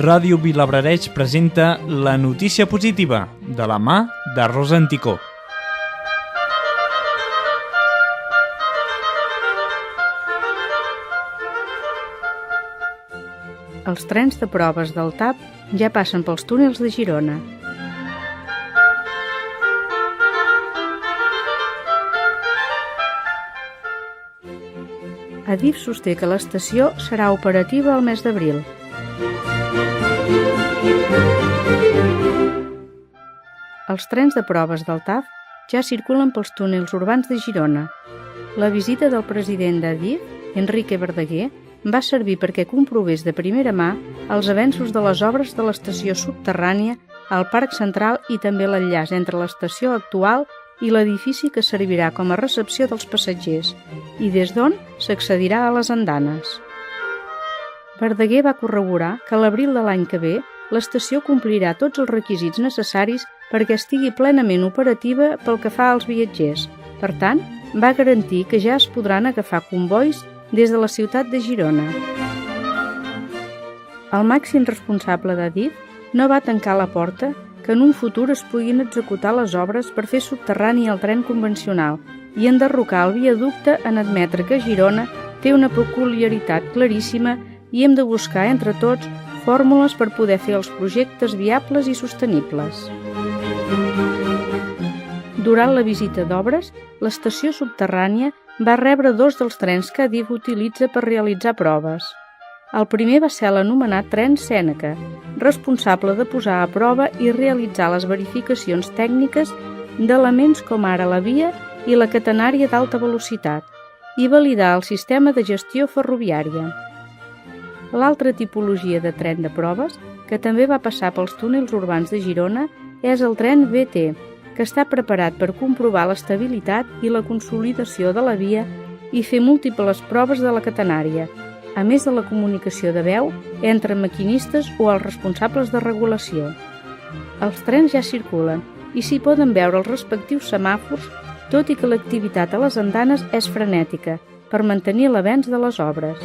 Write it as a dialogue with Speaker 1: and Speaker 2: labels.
Speaker 1: Ràdio Vilablareix presenta la notícia positiva de la mà de Rosa Anticó.
Speaker 2: Els trens de proves del TAP ja passen pels túnels de Girona. Adif sosté que l'estació serà operativa al mes d'abril. Els trens de proves del TAF ja circulen pels túnels urbans de Girona. La visita del president d'Adif, Enrique Verdaguer, va servir perquè comprovés de primera mà els avenços de les obres de l'estació subterrània al Parc Central i també l'enllaç entre l'estació actual i l'edifici que servirà com a recepció dels passatgers i des d'on s'accedirà a les andanes. Verdaguer va corroborar que a l'abril de l'any que ve l'estació complirà tots els requisits necessaris perquè estigui plenament operativa pel que fa als viatgers. Per tant, va garantir que ja es podran agafar combois des de la ciutat de Girona. El màxim responsable d'Adif no va tancar la porta que en un futur es puguin executar les obres per fer subterrani el tren convencional i enderrocar el viaducte en admetre que Girona té una peculiaritat claríssima i hem de buscar entre tots fórmules per poder fer els projectes viables i sostenibles. Durant la visita d'obres, l'estació subterrània va rebre 2 dels trens que Adif utilitza per realitzar proves. El primer va ser l'anomenat tren Sèneca, responsable de posar a prova i realitzar les verificacions tècniques d'elements com ara la via i la catenària d'alta velocitat i validar el sistema de gestió ferroviària. L'altra tipologia de tren de proves, que també va passar pels túnels urbans de Girona, és el tren VT, que està preparat per comprovar l'estabilitat i la consolidació de la via i fer múltiples proves de la catenària, a més de la comunicació de veu entre maquinistes o els responsables de regulació. Els trens ja circulen i s'hi poden veure els respectius semàfors, tot i que l'activitat a les andanes és frenètica per mantenir l'avenç de les obres.